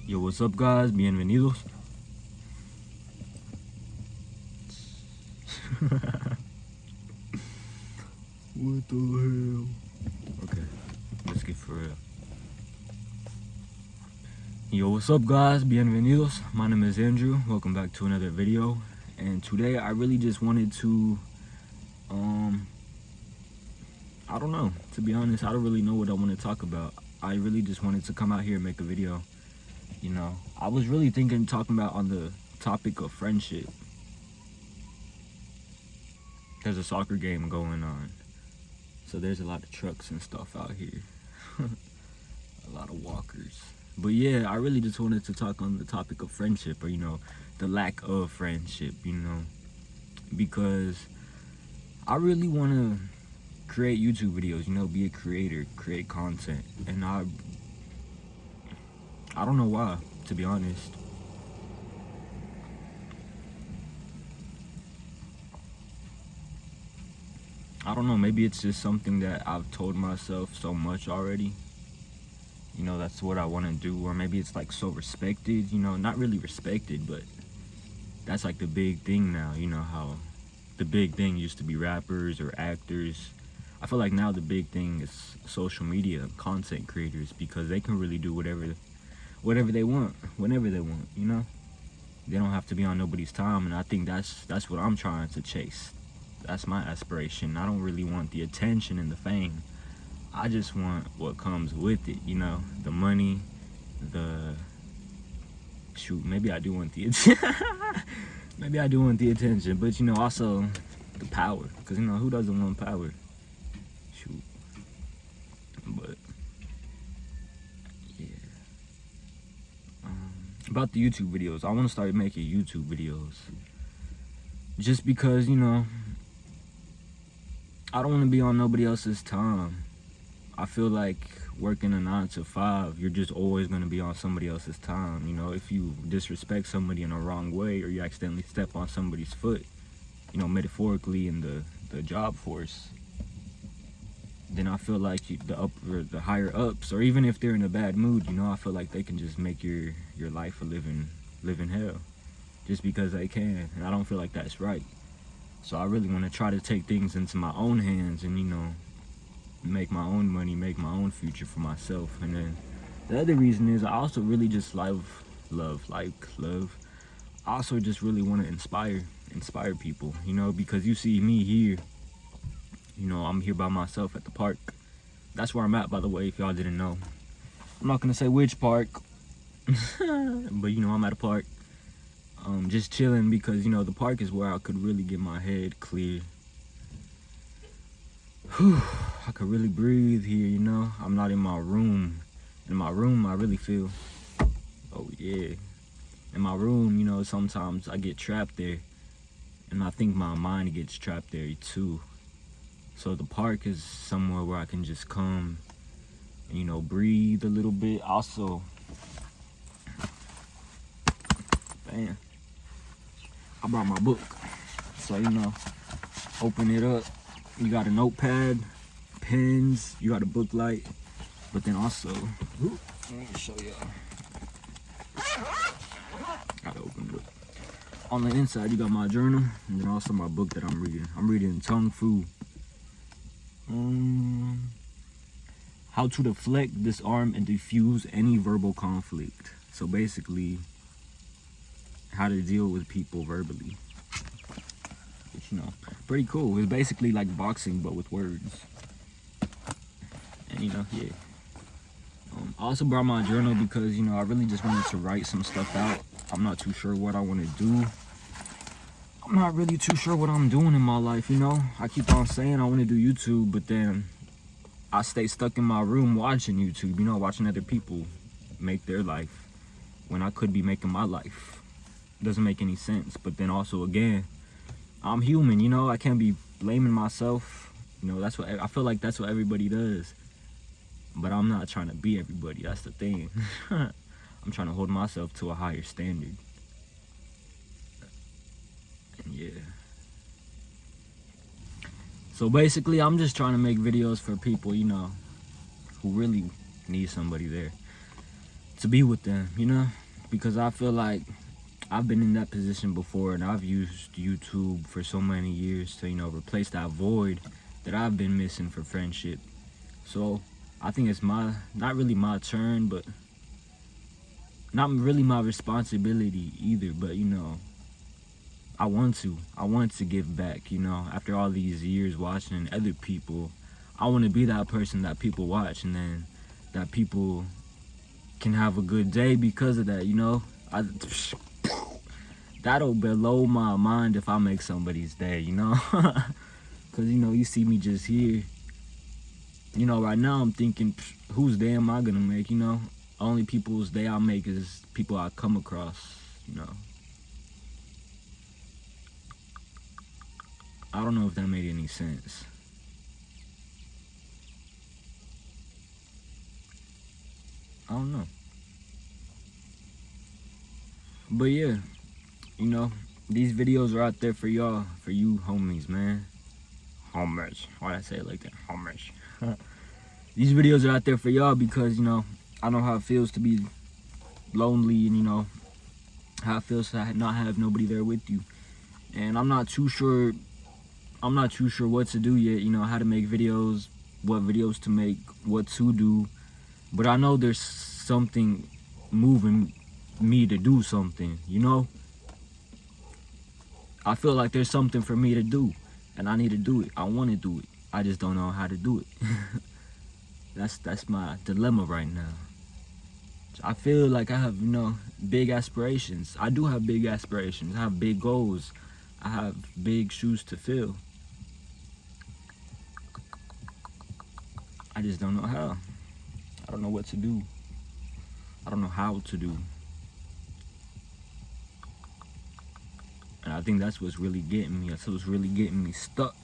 Yo, what's up, guys? Bienvenidos. What the hell? Okay, let's get for real. Yo, what's up, guys? Bienvenidos. My name is Andrew. Welcome back to another video. And today I really just wanted to, I don't know. To be honest, I don't really know what I want to talk about. I really just wanted to come out here and make a video. You know, I was really talking about on the topic of friendship. There's a soccer game going on, so there's a lot of trucks and stuff out here. A lot of walkers. But yeah, I really just wanted to talk on the topic of friendship, or, you know, the lack of friendship, you know, because I really want to create YouTube videos, you know, be a creator, create content, and I don't know why, to be honest. I don't know, maybe it's just something that I've told myself so much already. You know, that's what I want to do. Or maybe it's like so respected, you know, not really respected, but that's like the big thing now. You know how the big thing used to be rappers or actors. I feel like now the big thing is social media content creators, because they can really do whatever they want, whenever they want, you know? They don't have to be on nobody's time, and I think that's what I'm trying to chase. That's my aspiration. I don't really want the attention and the fame. I just want what comes with it, you know? The money, maybe I do want the maybe I do want the attention, but, you know, also the power, because, you know, who doesn't want power? Shoot. But yeah, about the YouTube videos, I want to start making YouTube videos just because, you know, I don't want to be on nobody else's time. I feel like working a 9 to 5, you're just always going to be on somebody else's time. You know, if you disrespect somebody in a wrong way, or you accidentally step on somebody's foot, you know, metaphorically in the job force, then I feel like the higher ups, or even if they're in a bad mood, you know, I feel like they can just make your life a living hell just because they can. And I don't feel like that's right. So I really want to try to take things into my own hands and, you know, make my own money, make my own future for myself. And then the other reason is I also really just love. I also just really want to inspire people, you know, because you see me here, you know, I'm here by myself at the park. That's where I'm at, by the way, if y'all didn't know. I'm not gonna say which park, but, you know, I'm at a park, just chilling, because, you know, the park is where I could really get my head clear. Whew, I could really breathe here, you know. I'm not in my room. In my room, I really feel, oh yeah. In my room, you know, sometimes I get trapped there, and I think my mind gets trapped there too. So the park is somewhere where I can just come and, you know, breathe a little bit. Also, bam, I brought my book. So, you know, open it up. You got a notepad, pens, you got a book light, but then also, let me show y'all. Gotta open it up. On the inside, you got my journal, and then also my book that I'm reading. I'm reading Kung Fu. How to deflect, disarm, and diffuse any verbal conflict. So basically, how to deal with people verbally. Which, you know, pretty cool. It's basically like boxing, but with words. And, you know, yeah. I also brought my journal because, you know, I really just wanted to write some stuff out. I'm not too sure what I want to do. I'm not really too sure what I'm doing in my life, you know. I keep on saying I want to do YouTube, but then I stay stuck in my room watching YouTube, you know, watching other people make their life when I could be making my life. Doesn't make any sense. But then also, again, I'm human, you know. I can't be blaming myself. You know, that's what I feel like. That's what everybody does. But I'm not trying to be everybody. That's the thing. I'm trying to hold myself to a higher standard. And yeah. So basically, I'm just trying to make videos for people, you know, who really need somebody there. to be with them, you know? Because I feel like I've been in that position before, and I've used YouTube for so many years to, you know, replace that void that I've been missing for friendship. So I think it's not really my turn, but not really my responsibility either, but you know, I want to give back, you know, after all these years watching other people. I want to be that person that people watch, and then that people can have a good day because of that, you know. That'll blow my mind if I make somebody's day, you know. Because, you know, you see me just here, you know, right now I'm thinking, whose day am I gonna make, you know? Only people's day I make is people I come across, you know. I don't know if that made any sense. I don't know. But yeah, you know, these videos are out there for y'all, for you homies, man. Homies. Why'd I say it like that? Homies. These videos are out there for y'all because, you know, I know how it feels to be lonely, and, you know, how it feels to not have nobody there with you. And I'm not too sure what to do yet, you know, how to make videos, what videos to make, what to do. But I know there's something moving me to do something, you know? I feel like there's something for me to do, and I need to do it. I want to do it. I just don't know how to do it. That's my dilemma right now. I feel like I have, you know, big aspirations. I do have big aspirations. I have big goals. I have big shoes to fill. I just don't know how. I don't know what to do. I don't know how to do. And I think that's what's really getting me. That's what's really getting me stuck.